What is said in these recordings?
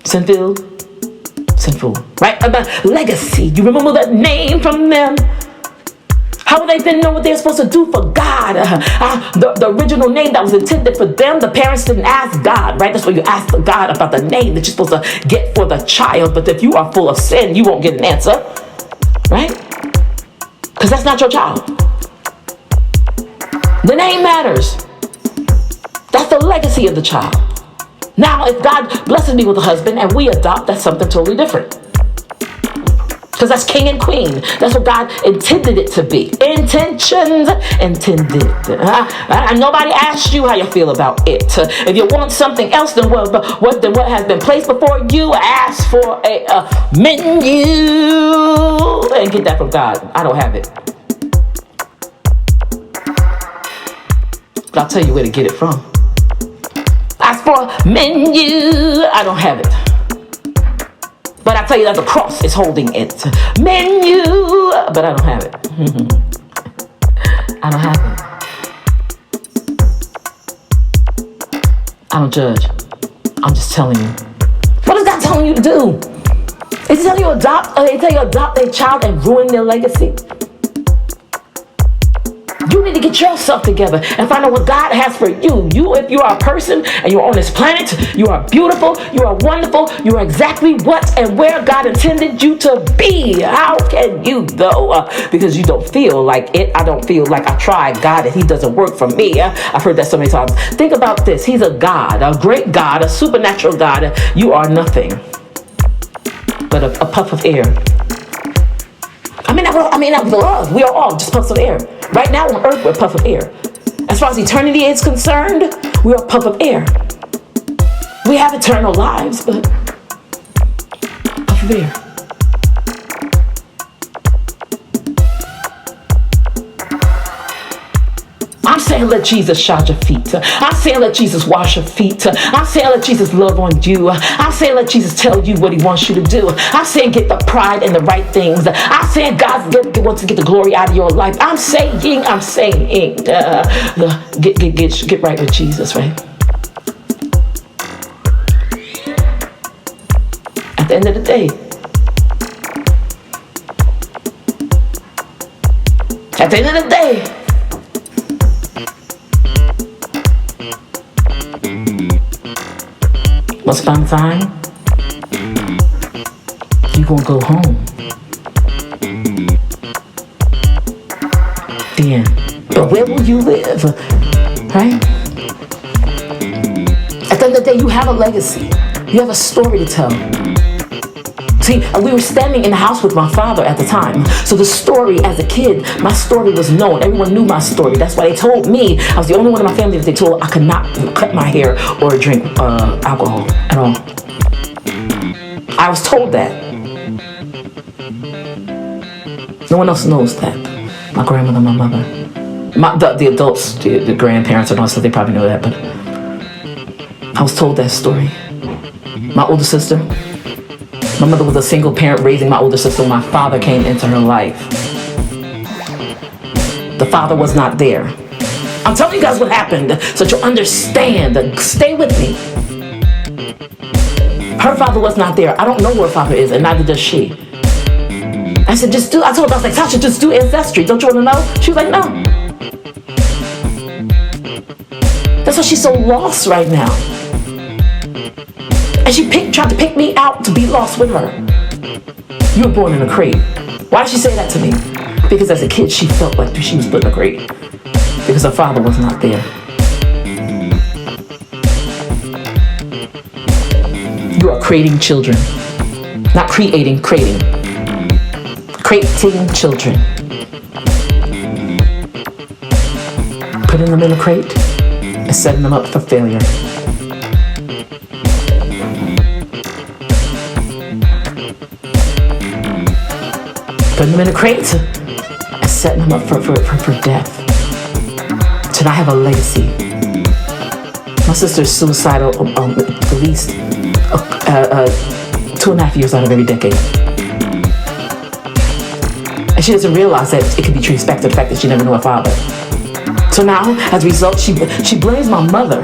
Sinful, right? About legacy. You remember that name from them? How would they then know what they're supposed to do for God? The original name that was intended for them, the parents didn't ask God, right? That's what you ask God about the name that you're supposed to get for the child. But if you are full of sin, you won't get an answer, right? Because that's not your child. The name matters. That's the legacy of the child. Now, if God blesses me with a husband and we adopt, that's something totally different. Because that's king and queen. That's what God intended it to be. Intentions intended. And nobody asked you how you feel about it. If you want something else than what has been placed before you, ask for a menu and get that from God. I don't have it. But I'll tell you where to get it from. Ask for a menu. I don't have it. But I tell you that the cross is holding it. Menu. But I don't have it. I don't have it. I don't judge. I'm just telling you. What is God telling you to do? Is he telling you to adopt a child and ruin their legacy? You need to get yourself together and find out what God has for you. If you are a person and you're on this planet, you are beautiful, you are wonderful, you are exactly what and where God intended you to be. How can you though? Because you don't feel like it. I don't feel like I tried God and he doesn't work for me. I've heard that so many times. Think about this. He's a God, a great God, a supernatural God. You are nothing but a puff of air. We are all just puffs of air. Right now on earth, we're a puff of air. As far as eternity is concerned, we're a puff of air. We have eternal lives, but puff of air. I'm saying let Jesus shod your feet. I'm saying let Jesus wash your feet. I'm saying let Jesus love on you. I'm saying let Jesus tell you what he wants you to do. I'm saying get the pride and the right things. I'm saying God wants to get the glory out of your life. I'm saying get right with Jesus, right? At the end of the day, most of the time, you're going to go home. The end. But where will you live? Right? At the end of the day, you have a legacy. You have a story to tell. See, we were standing in the house with my father at the time. So the story as a kid, my story was known. Everyone knew my story. That's why they told me, I was the only one in my family that they told I could not cut my hair or drink alcohol at all. I was told that. No one else knows that. My grandmother, my mother. The adults, the grandparents and all stuff, they probably know that, but I was told that story. My older sister, my mother was a single parent raising my older sister when my father came into her life. The father was not there. I'm telling you guys what happened so that you'll understand. Stay with me. Her father was not there. I don't know where her father is, and neither does she. I said, I told her, I was like, Tasha, just do ancestry. Don't you want to know? She was like, no. That's why she's so lost right now. And she tried to pick me out to be lost with her. You were born in a crate. Why did she say that to me? Because as a kid, she felt like she was put in a crate. Because her father was not there. You are creating children. Not creating, creating. Creating children. Putting them in a crate and setting them up for failure. Putting them in a crate and setting them up for death. To not have a legacy. My sister's suicidal at least 2.5 years out of every decade. And she doesn't realize that it could be traced back to the fact that she never knew her father. So now, as a result, she blames my mother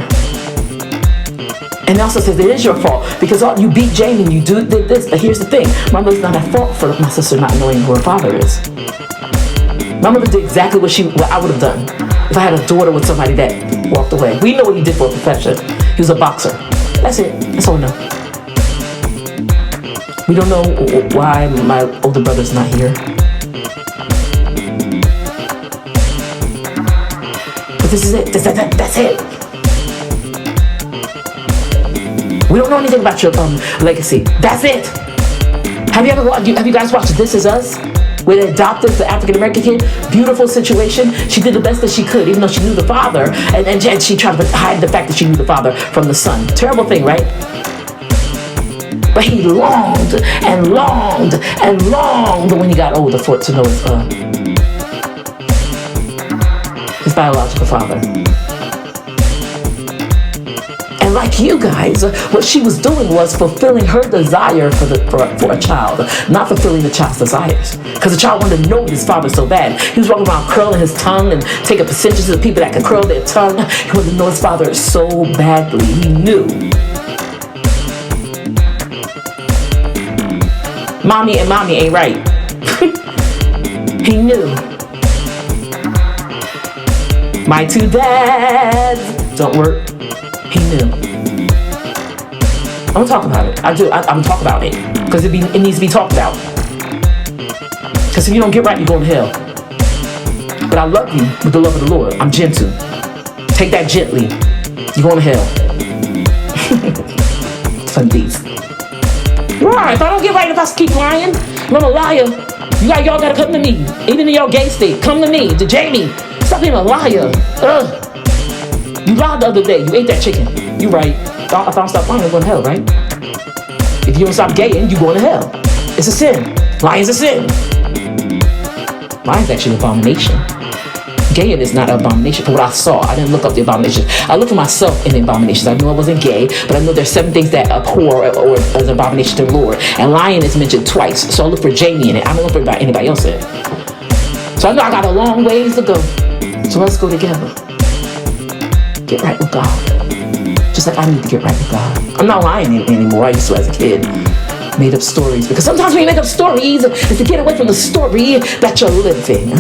And also says it is your fault because you beat Jamie and you did this. But here's the thing. My mother's not at fault for my sister not knowing who her father is. My mother did exactly what I would have done if I had a daughter with somebody that walked away. We know what he did for a profession. He was a boxer. That's it. That's all we know. We don't know why my older brother's not here. But this is it. That's it. We don't know anything about your legacy. That's it. Have you guys watched This Is Us? Where they adopted the African American kid. Beautiful situation. She did the best that she could, even though she knew the father, and she tried to hide the fact that she knew the father from the son. Terrible thing, right? But he longed and longed and longed when he got older for it to know his biological father. And like you guys, what she was doing was fulfilling her desire for a child, not fulfilling the child's desires. Because the child wanted to know his father so bad. He was walking around curling his tongue and taking percentages of people that could curl their tongue. He wanted to know his father so badly. He knew. Mommy ain't right. He knew. My two dads don't work. He knew. I'm gonna talk about it. I'm gonna talk about it because it needs to be talked about. Because if you don't get right, you're going to hell. But I love you with the love of the Lord. I'm gentle. Take that gently. You're going to hell. Fun beast. Right, if I don't get right, if I keep lying, I'm a liar. Y'all gotta come to me. Even in your gay state, come to me, to Jamie. Stop being a liar. You lied the other day. You ate that chicken. You right. If I don't stop lying, I'm going to hell, right? If you don't stop gaying, you're going to hell. It's a sin. Lying's a sin. Lying's actually an abomination. Gaying is not an abomination for what I saw. I didn't look up the abominations. I looked for myself in the abominations. I knew I wasn't gay, but I know there's 7 things that abhor or as abomination to the Lord. And lying is mentioned twice. So I look for Jamie in it. I don't look for anybody else in it. So I know I got a long ways to go. So let's go together. Get right with God. Just like I need to get right with God. I'm not lying anymore. I used to as a kid. Made up stories. Because sometimes when you make up stories, it's to get away from the story that you're living.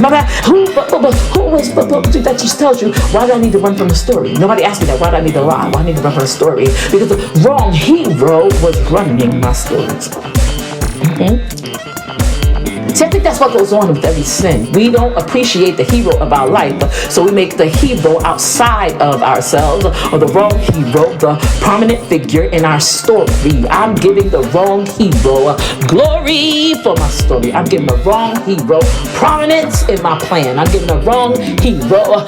That just tells you, why do I need to run from the story? Nobody asked me that. Why do I need to lie? Why do I need to run from the story? Because the wrong hero was running my stories. See, I think that's what goes on with every sin. We don't appreciate the hero of our life, so we make the hero outside of ourselves, or the wrong hero, the prominent figure in our story. I'm giving the wrong hero glory for my story. I'm giving the wrong hero prominence in my plan. I'm giving the wrong hero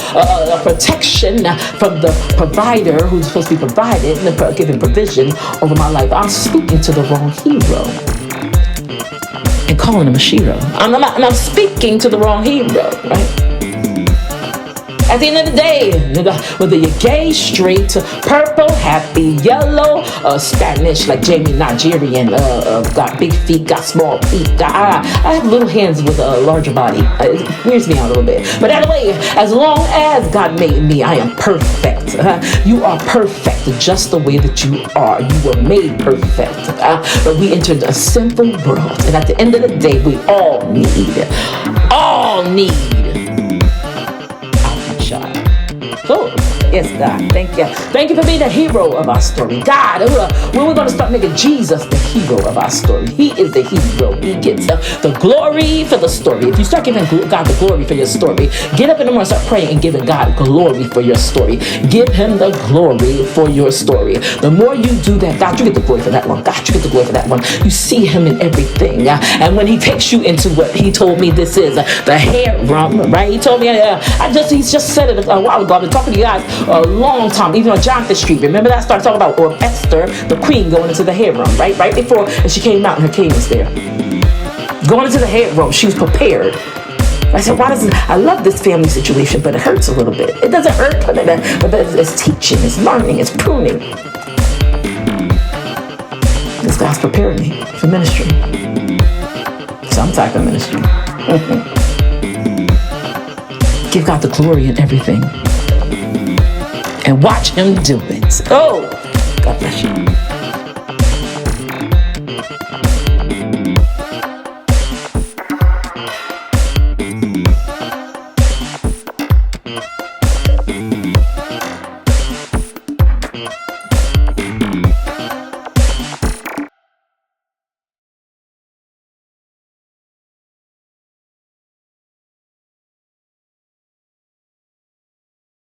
protection from the provider who's supposed to be provided and giving provision over my life. I'm speaking to the wrong hero and calling him a shiro. I'm speaking to the wrong hero, right? At the end of the day, whether you're gay, straight, purple, happy, yellow, Spanish, like Jamie, Nigerian, got big feet, got small feet. I have little hands with a larger body. It weirds me out a little bit. But anyway, as long as God made me, I am perfect. You are perfect just the way that you are. You were made perfect. But we entered a simple world. And at the end of the day, we all need So, yes, God, thank you. Thank you for being the hero of our story. God, when we're going to start making Jesus the hero of our story. He is the hero. He gets the glory for the story. If you start giving God the glory for your story, get up in the morning and start praying and giving God glory for your story. Give him the glory for your story. The more you do that, God, you get the glory for that one. God, you get the glory for that one. You see him in everything. And when he takes you into what he told me this is, the hair room, right? He told me, he's just said it a while ago. I've been talking to you guys a long time, even on Jonathan Street. Remember that? I started talking about Esther, the queen, going into the hair room, right? Right before, and she came out and her king was there. Going into the hair room, she was prepared. I said, I love this family situation, but it hurts a little bit. It doesn't hurt, but it's teaching, it's learning, it's pruning. This God's preparing me for ministry. Some type of ministry. Give God the glory in everything. And watch him do it. Oh, God bless you.